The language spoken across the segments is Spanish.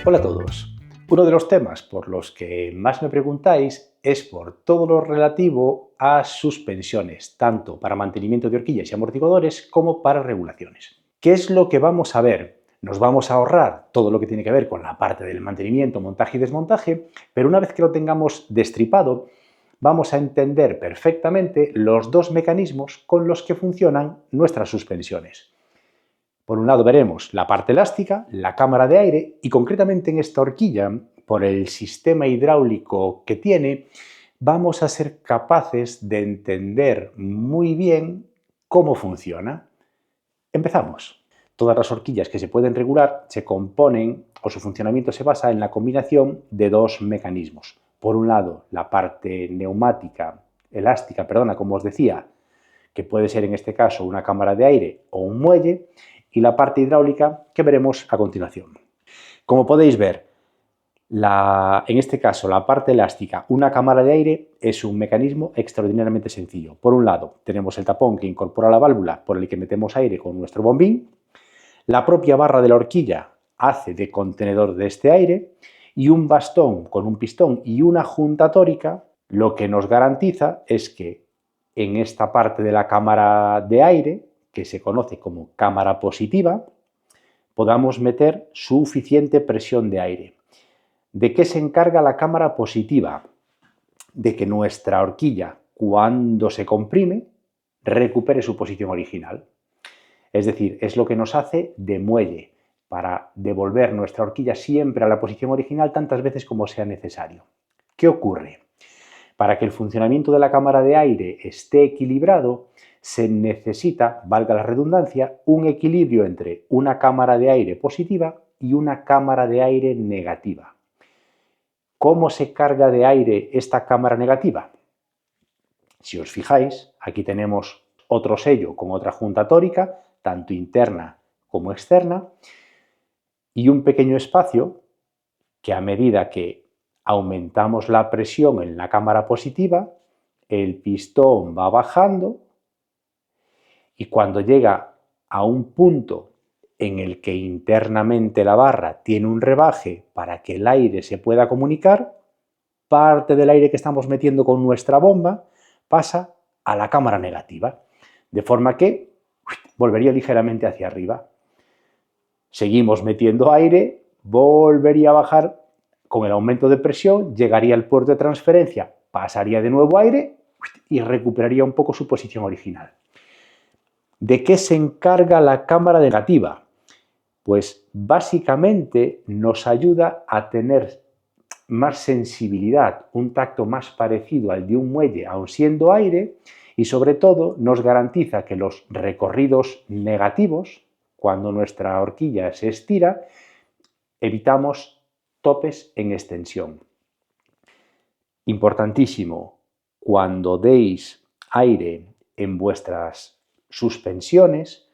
Hola a todos. Uno de los temas por los que más me preguntáis es por todo lo relativo a suspensiones, tanto para mantenimiento de horquillas y amortiguadores como para regulaciones. ¿Qué es lo que vamos a ver? Nos vamos a ahorrar todo lo que tiene que ver con la parte del mantenimiento, montaje y desmontaje, pero una vez que lo tengamos destripado, vamos a entender perfectamente los dos mecanismos con los que funcionan nuestras suspensiones. Por un lado veremos la parte elástica, la cámara de aire y concretamente en esta horquilla, por el sistema hidráulico que tiene, vamos a ser capaces de entender muy bien cómo funciona. Empezamos. Todas las horquillas que se pueden regular se componen o su funcionamiento se basa en la combinación de dos mecanismos. Por un lado, la parte elástica, como os decía, que puede ser en este caso una cámara de aire o un muelle, y la parte hidráulica que veremos a continuación. Como podéis ver, en este caso la parte elástica, una cámara de aire, es un mecanismo extraordinariamente sencillo. Por un lado tenemos el tapón que incorpora la válvula por el que metemos aire con nuestro bombín, la propia barra de la horquilla hace de contenedor de este aire y un bastón con un pistón y una junta tórica lo que nos garantiza es que en esta parte de la cámara de aire, que se conoce como cámara positiva, podamos meter suficiente presión de aire. ¿De qué se encarga la cámara positiva? De que nuestra horquilla, cuando se comprime, recupere su posición original. Es decir, es lo que nos hace de muelle para devolver nuestra horquilla siempre a la posición original tantas veces como sea necesario. ¿Qué ocurre? Para que el funcionamiento de la cámara de aire esté equilibrado, se necesita, valga la redundancia, un equilibrio entre una cámara de aire positiva y una cámara de aire negativa. ¿Cómo se carga de aire esta cámara negativa? Si os fijáis, aquí tenemos otro sello con otra junta tórica, tanto interna como externa, y un pequeño espacio que a medida que aumentamos la presión en la cámara positiva, el pistón va bajando y cuando llega a un punto en el que internamente la barra tiene un rebaje para que el aire se pueda comunicar, parte del aire que estamos metiendo con nuestra bomba pasa a la cámara negativa, de forma que volvería ligeramente hacia arriba. Seguimos metiendo aire, volvería a bajar con el aumento de presión, llegaría al puerto de transferencia, pasaría de nuevo aire y recuperaría un poco su posición original. ¿De qué se encarga la cámara negativa? Pues básicamente nos ayuda a tener más sensibilidad, un tacto más parecido al de un muelle, aun siendo aire, y sobre todo nos garantiza que los recorridos negativos, cuando nuestra horquilla se estira, evitamos topes en extensión. Importantísimo, cuando deis aire en vuestras suspensiones,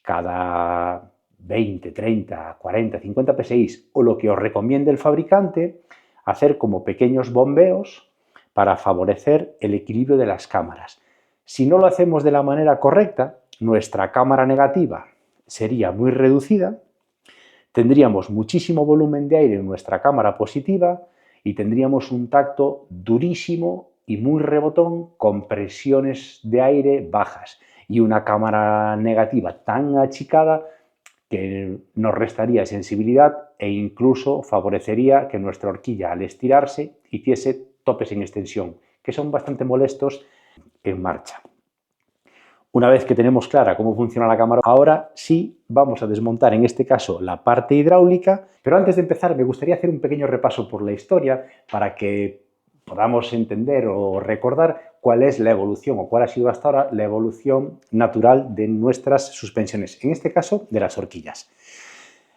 cada 20, 30, 40, 50 psi o lo que os recomiende el fabricante, hacer como pequeños bombeos para favorecer el equilibrio de las cámaras. Si no lo hacemos de la manera correcta, nuestra cámara negativa sería muy reducida, tendríamos muchísimo volumen de aire en nuestra cámara positiva y tendríamos un tacto durísimo y muy rebotón con presiones de aire bajas y una cámara negativa tan achicada que nos restaría sensibilidad e incluso favorecería que nuestra horquilla al estirarse hiciese topes en extensión, que son bastante molestos en marcha. Una vez que tenemos clara cómo funciona la cámara, ahora sí vamos a desmontar en este caso la parte hidráulica, pero antes de empezar me gustaría hacer un pequeño repaso por la historia para que podamos entender o recordar cuál es la evolución o cuál ha sido hasta ahora la evolución natural de nuestras suspensiones, en este caso de las horquillas.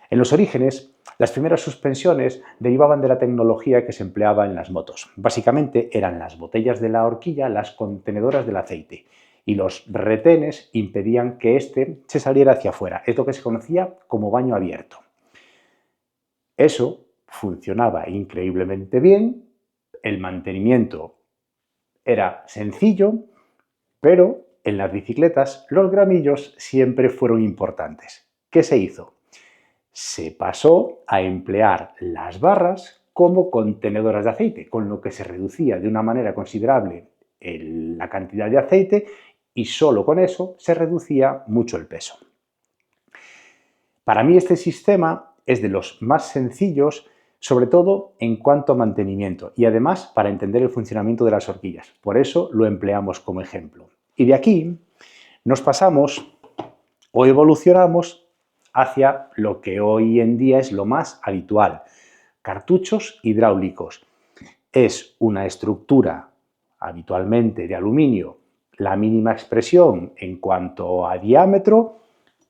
En los orígenes, las primeras suspensiones derivaban de la tecnología que se empleaba en las motos. Básicamente eran las botellas de la horquilla las contenedoras del aceite y los retenes impedían que éste se saliera hacia afuera. Es lo que se conocía como baño abierto. Eso funcionaba increíblemente bien, el mantenimiento era sencillo, pero en las bicicletas los gramillos siempre fueron importantes. ¿Qué se hizo? se pasó a emplear las barras como contenedoras de aceite, con lo que se reducía de una manera considerable la cantidad de aceite y solo con eso se reducía mucho el peso. Para mí este sistema es de los más sencillos, sobre todo en cuanto a mantenimiento y además para entender el funcionamiento de las horquillas. Por eso lo empleamos como ejemplo. Y de aquí nos pasamos o evolucionamos hacia lo que hoy en día es lo más habitual, cartuchos hidráulicos. Es una estructura habitualmente de aluminio, la mínima expresión en cuanto a diámetro,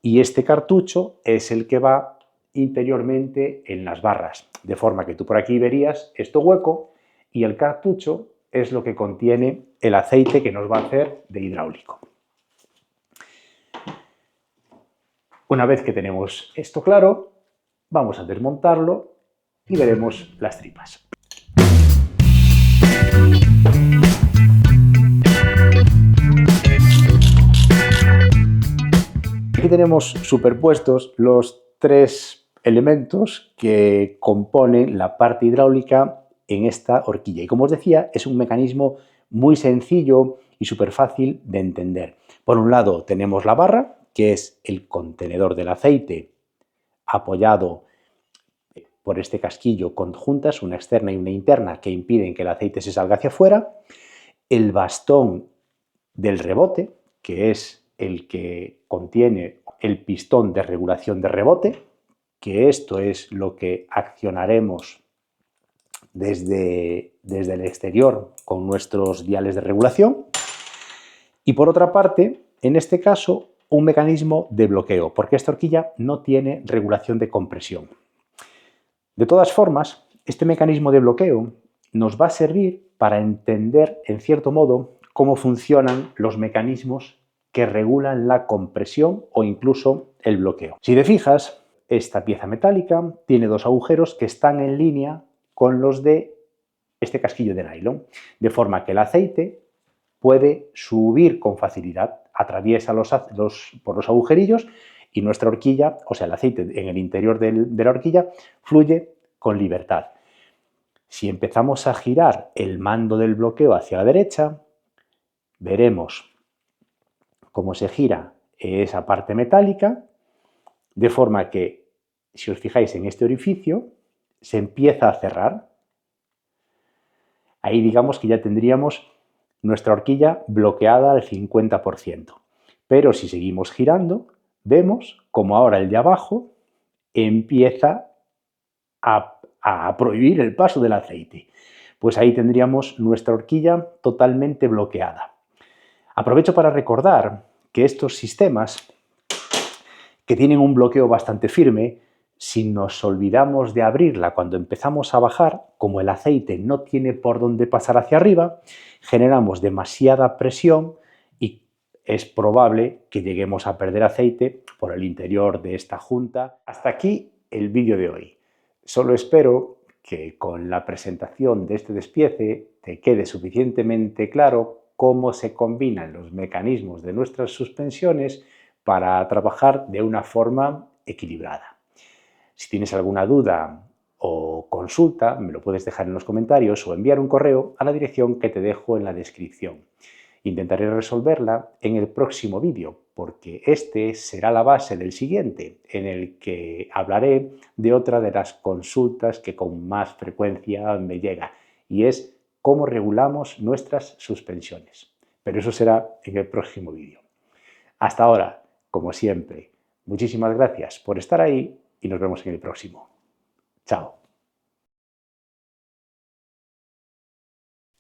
y este cartucho es el que va interiormente en las barras, de forma que tú por aquí verías esto hueco y el cartucho es lo que contiene el aceite que nos va a hacer de hidráulico. Una vez que tenemos esto claro, vamos a desmontarlo y veremos las tripas. Aquí tenemos superpuestos los tres elementos que componen la parte hidráulica en esta horquilla. Y como os decía, es un mecanismo muy sencillo y súper fácil de entender. Por un lado tenemos la barra, que es el contenedor del aceite apoyado por este casquillo con juntas, una externa y una interna, que impiden que el aceite se salga hacia afuera. El bastón del rebote, que es el que contiene el pistón de regulación de rebote, que esto es lo que accionaremos desde el exterior con nuestros diales de regulación. Y por otra parte, en este caso, un mecanismo de bloqueo, porque esta horquilla no tiene regulación de compresión. De todas formas, este mecanismo de bloqueo nos va a servir para entender, en cierto modo, cómo funcionan los mecanismos que regulan la compresión o incluso el bloqueo. Si te fijas, esta pieza metálica tiene dos agujeros que están en línea con los de este casquillo de nylon, de forma que el aceite puede subir con facilidad, atraviesa por los agujerillos y nuestra horquilla, o sea, el aceite en el interior de la horquilla, fluye con libertad. Si empezamos a girar el mando del bloqueo hacia la derecha, veremos cómo se gira esa parte metálica, de forma que, si os fijáis en este orificio, se empieza a cerrar. Ahí digamos que ya tendríamos nuestra horquilla bloqueada al 50%. Pero si seguimos girando, vemos como ahora el de abajo empieza a prohibir el paso del aceite. Pues ahí tendríamos nuestra horquilla totalmente bloqueada. Aprovecho para recordar que estos sistemas, que tienen un bloqueo bastante firme, si nos olvidamos de abrirla cuando empezamos a bajar, como el aceite no tiene por dónde pasar hacia arriba, generamos demasiada presión y es probable que lleguemos a perder aceite por el interior de esta junta. Hasta aquí el vídeo de hoy. Solo espero que con la presentación de este despiece te quede suficientemente claro cómo se combinan los mecanismos de nuestras suspensiones para trabajar de una forma equilibrada. Si tienes alguna duda o consulta, me lo puedes dejar en los comentarios o enviar un correo a la dirección que te dejo en la descripción. Intentaré resolverla en el próximo vídeo, porque este será la base del siguiente, en el que hablaré de otra de las consultas que con más frecuencia me llega, y es cómo regulamos nuestras suspensiones. Pero eso será en el próximo vídeo. Hasta ahora, como siempre, muchísimas gracias por estar ahí y nos vemos en el próximo. Chao.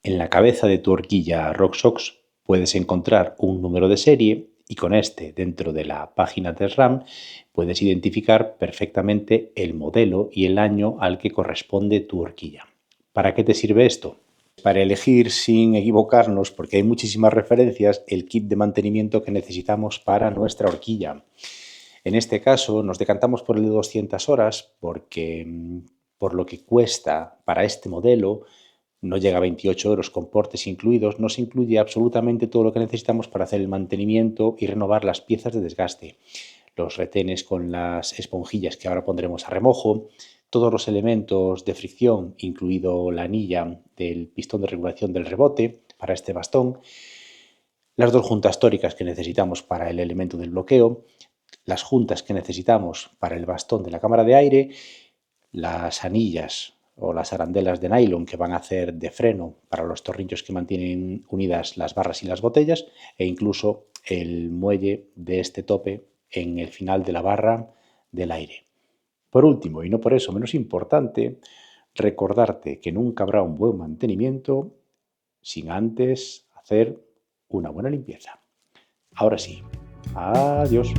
En la cabeza de tu horquilla RockShox puedes encontrar un número de serie y con este, dentro de la página de SRAM, puedes identificar perfectamente el modelo y el año al que corresponde tu horquilla. ¿Para qué te sirve esto? Para elegir sin equivocarnos, porque hay muchísimas referencias, el kit de mantenimiento que necesitamos para nuestra horquilla. En este caso nos decantamos por el de 200 horas porque por lo que cuesta para este modelo no llega a 28 euros con portes incluidos, nos incluye absolutamente todo lo que necesitamos para hacer el mantenimiento y renovar las piezas de desgaste. los retenes con las esponjillas que ahora pondremos a remojo, todos los elementos de fricción, incluido la anilla del pistón de regulación del rebote para este bastón, las 2 juntas tóricas que necesitamos para el elemento del bloqueo, las juntas que necesitamos para el bastón de la cámara de aire, las anillas o las arandelas de nylon que van a hacer de freno para los tornillos que mantienen unidas las barras y las botellas, e incluso el muelle de este tope en el final de la barra del aire. Por último, y no por eso menos importante, recordarte que nunca habrá un buen mantenimiento sin antes hacer una buena limpieza. Ahora sí, adiós.